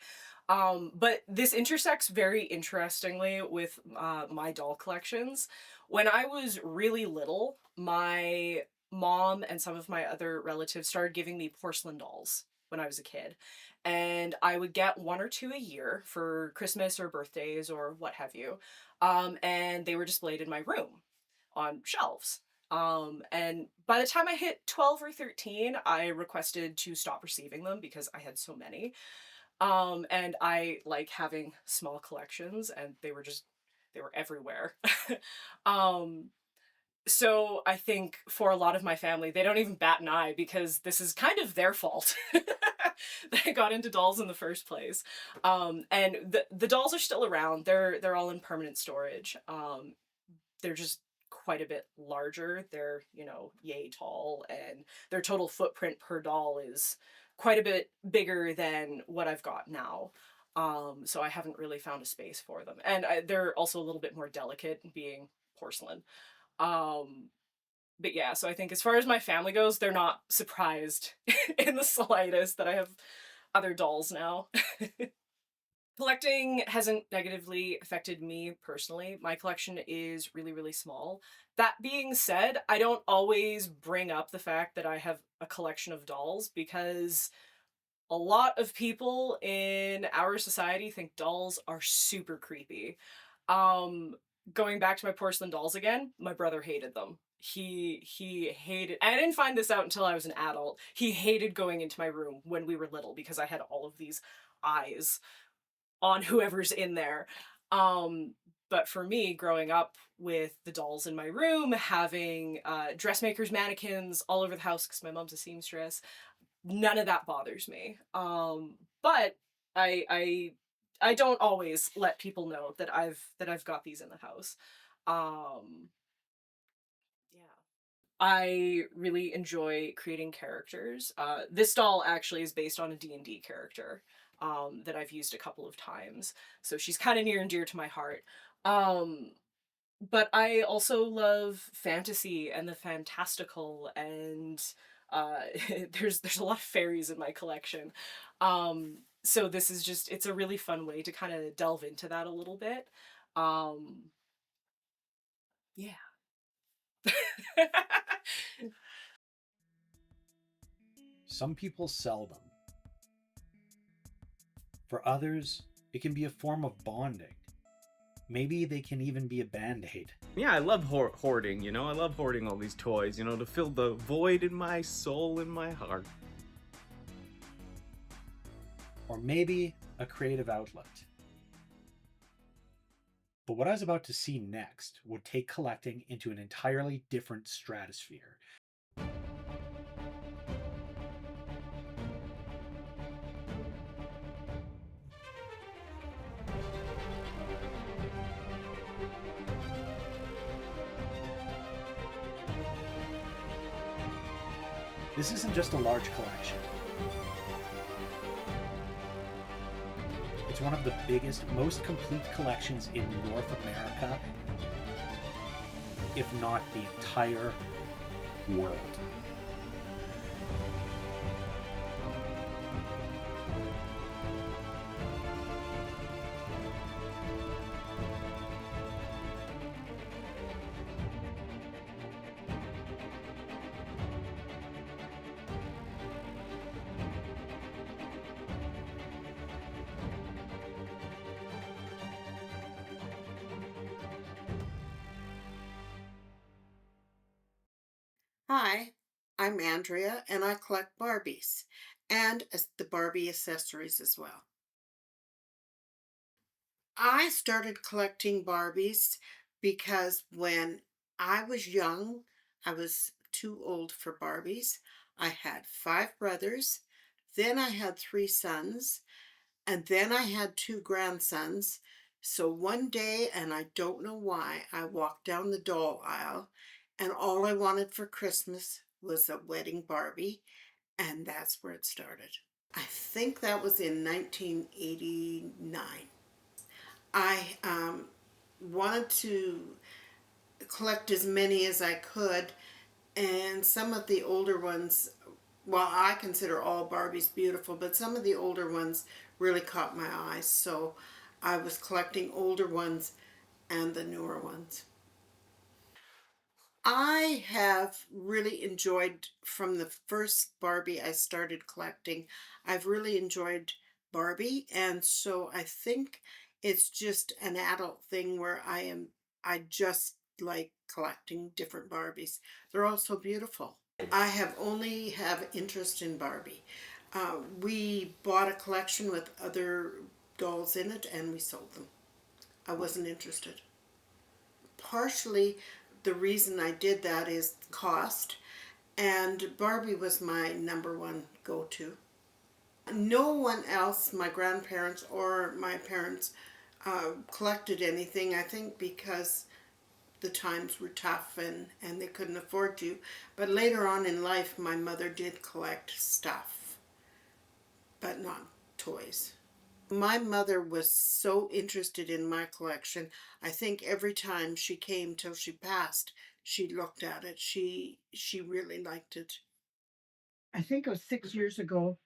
But this intersects very interestingly with my doll collections. When I was really little, my mom and some of my other relatives started giving me porcelain dolls when I was a kid. And I would get one or two a year for Christmas or birthdays or what have you. And they were displayed in my room on shelves. And by the time I hit 12 or 13, I requested to stop receiving them because I had so many. And I like having small collections, and they were everywhere. So I think for a lot of my family, they don't even bat an eye because this is kind of their fault that I got into dolls in the first place. And the dolls are still around. They're all in permanent storage. They're just quite a bit larger. They're, yay tall, and their total footprint per doll is quite a bit bigger than what I've got now. So I haven't really found a space for them. And they're also a little bit more delicate being porcelain. But yeah, so I think as far as my family goes, they're not surprised in the slightest that I have other dolls now. Collecting hasn't negatively affected me personally. My collection is really, really small. That being said, I don't always bring up the fact that I have a collection of dolls because a lot of people in our society think dolls are super creepy. Going back to my porcelain dolls again, my brother hated them. He hated, and I didn't find this out until I was an adult. He hated going into my room when we were little because I had all of these eyes on whoever's in there. But for me, growing up with the dolls in my room, having dressmakers, mannequins all over the house because my mom's a seamstress, none of that bothers me. But I don't always let people know that I've got these in the house. Yeah. I really enjoy creating characters. This doll actually is based on a D&D character that I've used a couple of times. So she's kind of near and dear to my heart. But I also love fantasy and the fantastical, and there's a lot of fairies in my collection. So this is just, it's a really fun way to kind of delve into that a little bit. Yeah. Some people sell them. For others, it can be a form of bonding. Maybe they can even be a band-aid. Yeah, I love hoarding, you know? I love hoarding all these toys, you know, to fill the void in my soul and my heart. Or maybe a creative outlet. But what I was about to see next would take collecting into an entirely different stratosphere. This isn't just a large collection. It's one of the biggest, most complete collections in North America, if not the entire world. Hi, I'm Andrea, and I collect Barbies and the Barbie accessories as well. I started collecting Barbies because when I was young, I was too old for Barbies. I had 5 brothers, then I had 3 sons, and then I had 2 grandsons. So one day, and I don't know why, I walked down the doll aisle, and all I wanted for Christmas was a wedding Barbie, and that's where it started. I think that was in 1989. I wanted to collect as many as I could, and some of the older ones, well, I consider all Barbies beautiful, but some of the older ones really caught my eye, so I was collecting older ones and the newer ones. I have really enjoyed, from the first Barbie I started collecting, I've really enjoyed Barbie, and so I think it's just an adult thing where I just like collecting different Barbies. They're all so beautiful. I have only have interest in Barbie. We bought a collection with other dolls in it and we sold them. I wasn't interested. Partially the reason I did that is cost, and Barbie was my #1 go-to. No one else, my grandparents or my parents, collected anything, I think because the times were tough and they couldn't afford to. But later on in life, my mother did collect stuff, but not toys. My mother was so interested in my collection. I think every time she came till she passed, she looked at it. She really liked it. I think it was 6 years ago,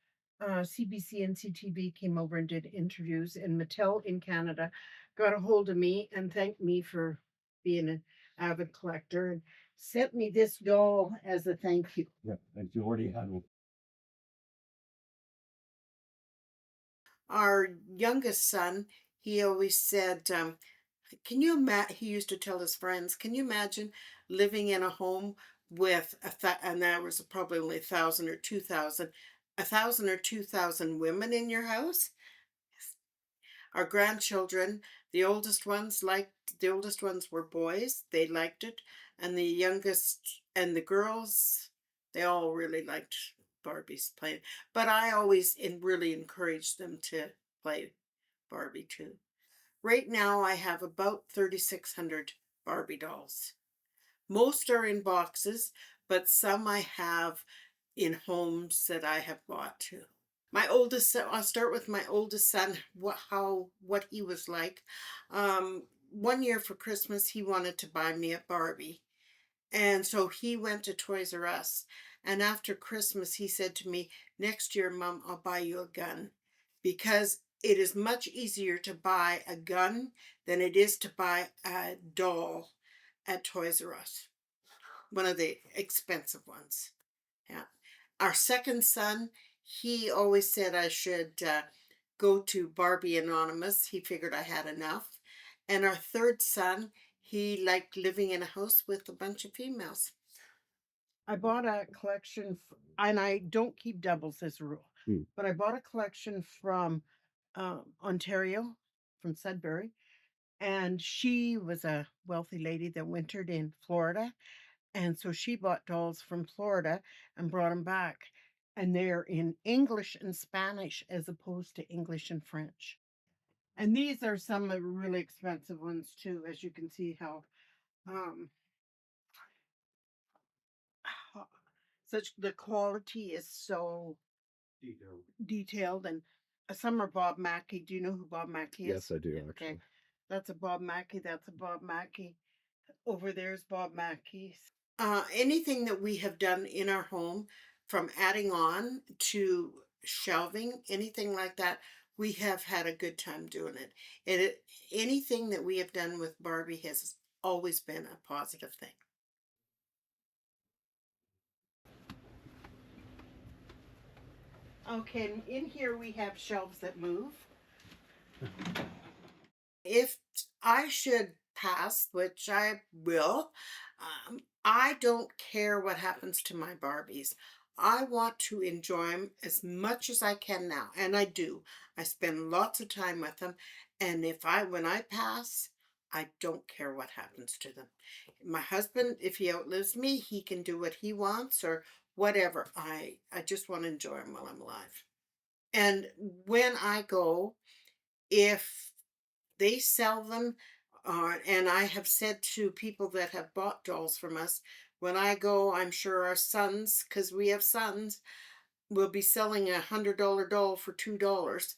CBC and CTV came over and did interviews, and Mattel in Canada got a hold of me and thanked me for being an avid collector and sent me this doll as a thank you. Yeah, and you already had one. Our youngest son, he always said, can you imagine, he used to tell his friends, can you imagine living in a home with, and there was probably only 1,000 or 2,000, 1,000 or 2,000 women in your house? Our grandchildren, the oldest ones were boys, they liked it, and the youngest, and the girls, they all really liked Barbie's playing. But I always really encouraged them to play Barbie too. Right now I have about 3,600 Barbie dolls. Most are in boxes, but some I have in homes that I have bought too. My oldest son, I'll start with my oldest son, what he was like. One year for Christmas, he wanted to buy me a Barbie. And so he went to Toys R Us. And after Christmas, he said to me, next year, Mom, I'll buy you a gun. Because it is much easier to buy a gun than it is to buy a doll at Toys R Us. One of the expensive ones. Yeah. Our second son, he always said I should go to Barbie Anonymous. He figured I had enough. And our third son, he liked living in a house with a bunch of females. I bought a collection, and I don't keep doubles as a rule, but I bought a collection from Ontario, from Sudbury, and she was a wealthy lady that wintered in Florida, and so she bought dolls from Florida and brought them back, and they're in English and Spanish as opposed to English and French. And these are some of the really expensive ones too, as you can see how um such the quality is so detailed, and some are Bob Mackie. Do you know who Bob Mackie is? Yes, I do actually. Okay, that's a Bob Mackie. That's a Bob Mackie. Over there's Bob Mackie's. Anything that we have done in our home, from adding on to shelving, anything like that, we have had a good time doing it. Anything that we have done with Barbie has always been a positive thing. Okay, and in here we have shelves that move. If I should pass, which I will, I don't care what happens to my Barbies. I want to enjoy them as much as I can now, and I do. I spend lots of time with them, and when I pass, I don't care what happens to them. My husband, if he outlives me, he can do what he wants or whatever. I just want to enjoy them while I'm alive. And when I go, if they sell them, and I have said to people that have bought dolls from us, when I go, I'm sure our sons, because we have sons, will be selling $100 doll for $2.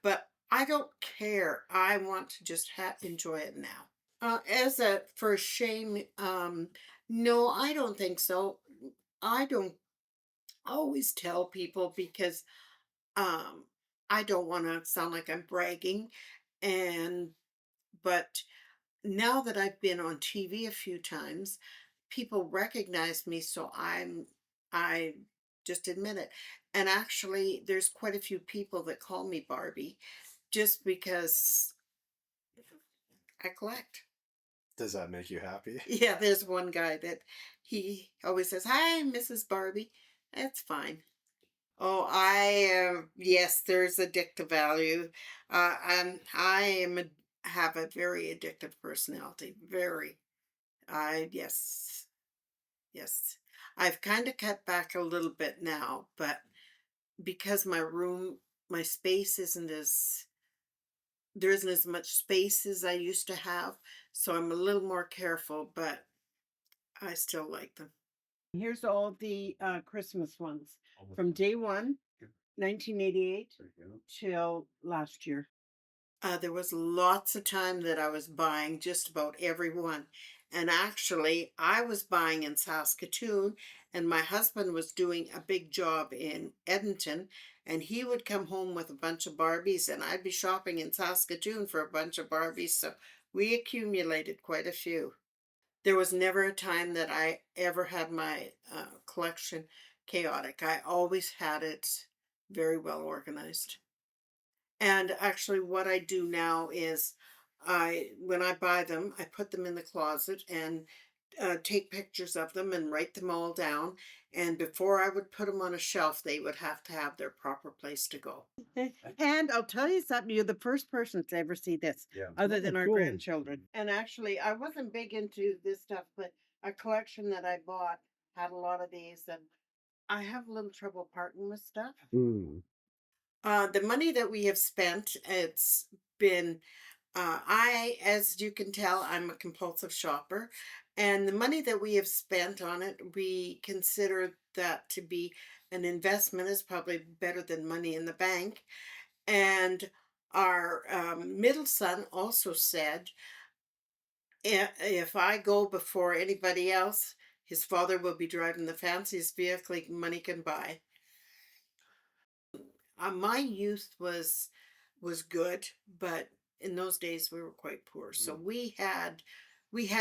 But I don't care. I want to just enjoy it now. For shame, no, I don't think so. I don't always tell people because I don't want to sound like I'm bragging, but now that I've been on TV a few times, people recognize me, so I just admit it. And actually, there's quite a few people that call me Barbie just because I collect. Does that make you happy? Yeah, there's one guy that he always says, "Hi, Mrs. Barbie." That's fine. Oh, yes, there's addictive value. And have a very addictive personality. Very. Yes. Yes. I've kind of cut back a little bit now, but because my space there isn't as much space as I used to have, so I'm a little more careful, but I still like them. Here's all the Christmas ones from day one, 1988, till last year. There was lots of time that I was buying just about every one. And actually, I was buying in Saskatoon, and my husband was doing a big job in Edmonton, and he would come home with a bunch of Barbies, and I'd be shopping in Saskatoon for a bunch of Barbies, so we accumulated quite a few. There was never a time that I ever had my collection chaotic. I always had it very well organized. And actually what I do now is when I buy them, I put them in the closet and take pictures of them and write them all down. And before I would put them on a shelf, they would have to have their proper place to go. And I'll tell you something, you're the first person to ever see this, other than our cool. grandchildren. And actually, I wasn't big into this stuff, but a collection that I bought had a lot of these, and I have a little trouble parting with stuff. The money that we have spent, it's been, as you can tell, I'm a compulsive shopper. And the money that we have spent on it, we consider that to be an investment. Is probably better than money in the bank. And our middle son also said, if I go before anybody else, his father will be driving the fanciest vehicle money can buy. My youth was good, but in those days we were quite poor. So we had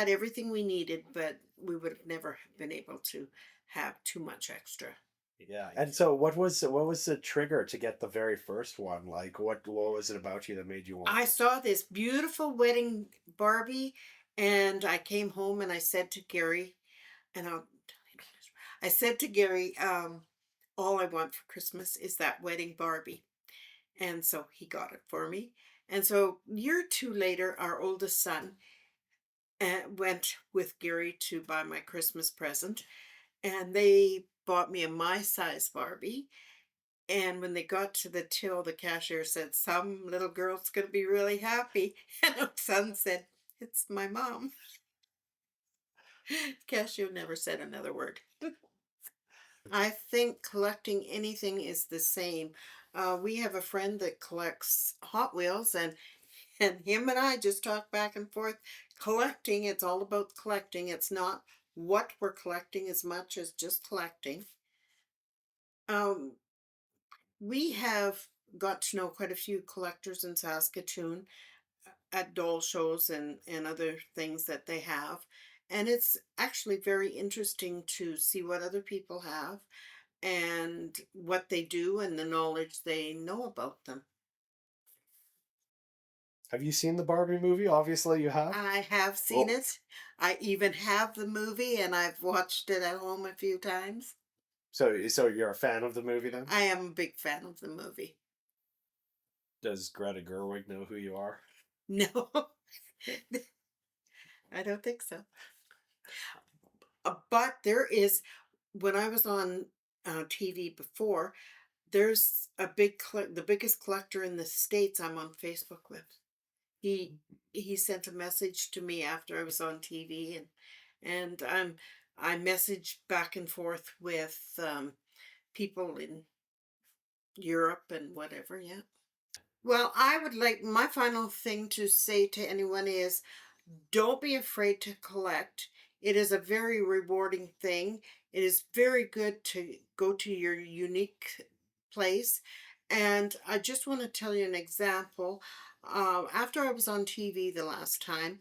everything we needed, but we would have never been able to have too much extra. Yeah. And so what was the trigger to get the very first one? Like what was it about you that made you want I it? saw this beautiful wedding Barbie, and I came home and I said to Gary, and I said to Gary, all I want for Christmas is that wedding Barbie. And so he got it for me. And so a year or two later, our oldest son went with Gary to buy my Christmas present, and they bought me a my size Barbie. And when they got to the till, the cashier said, "Some little girl's going to be really happy." And our son said, "It's my mom." Cashier never said another word. I think collecting anything is the same. We have a friend that collects Hot Wheels, and him and I just talk back and forth. Collecting, it's all about collecting. It's not what we're collecting as much as just collecting. Um, we have got to know quite a few collectors in Saskatoon at doll shows and other things that they have. And it's actually very interesting to see what other people have and what they do and the knowledge they know about them. Have you seen the Barbie movie? Obviously you have. I have seen it. I even have the movie, and I've watched it at home a few times. So you're a fan of the movie then? I am a big fan of the movie. Does Greta Gerwig know who you are? No, I don't think so. But there is, when I was on TV before, there's a the biggest collector in the States I'm on Facebook with. He sent a message to me after I was on TV, and I message back and forth with people in Europe and whatever. Yeah. Well, I would like, my final thing to say to anyone is, don't be afraid to collect. It is a very rewarding thing. It is very good to go to your unique place. And I just want to tell you an example. After I was on TV the last time,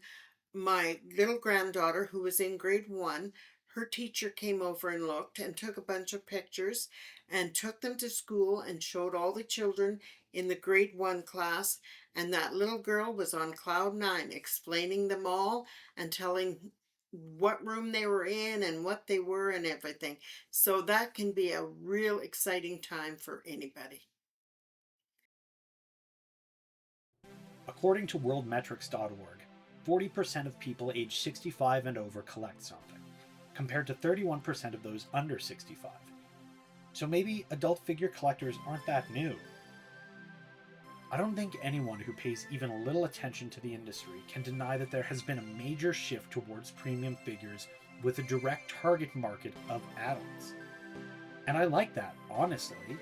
my little granddaughter, who was in grade 1, her teacher came over and looked and took a bunch of pictures and took them to school and showed all the children in the grade 1 class. And that little girl was on cloud 9, explaining them all and telling what room they were in and what they were and everything. So that can be a real exciting time for anybody. According to worldmetrics.org, 40% of people aged 65 and over collect something, compared to 31% of those under 65. So maybe adult figure collectors aren't that new. I don't think anyone who pays even a little attention to the industry can deny that there has been a major shift towards premium figures with a direct target market of adults. And I like that, honestly.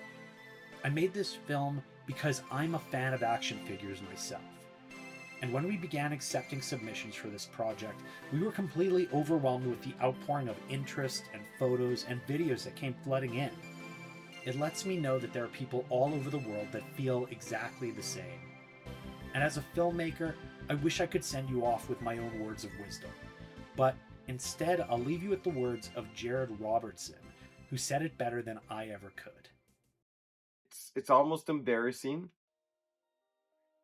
I made this film because I'm a fan of action figures myself. And when we began accepting submissions for this project, we were completely overwhelmed with the outpouring of interest and photos and videos that came flooding in. It lets me know that there are people all over the world that feel exactly the same. And as a filmmaker, I wish I could send you off with my own words of wisdom. But instead, I'll leave you with the words of Jared Robertson, who said it better than I ever could. It's almost embarrassing.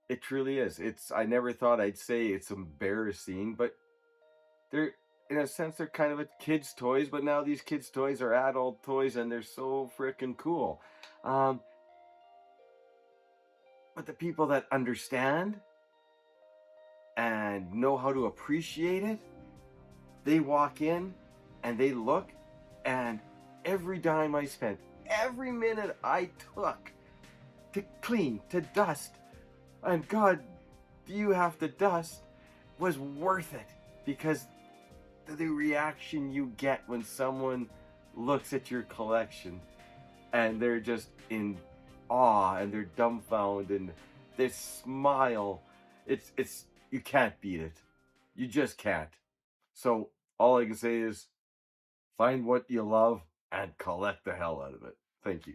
It truly is. I never thought I'd say it's embarrassing, but they're, in a sense, they're kind of kids' toys, but now these kids' toys are adult toys and they're so freaking cool. But the people that understand and know how to appreciate it, they walk in and they look, and every dime I spent, every minute I took to clean, to dust, and God, do you have to dust, was worth it, because the reaction you get when someone looks at your collection and they're just in awe and they're dumbfounded and they smile, it's you can't beat it. You just can't. So all I can say is find what you love and collect the hell out of it. Thank you.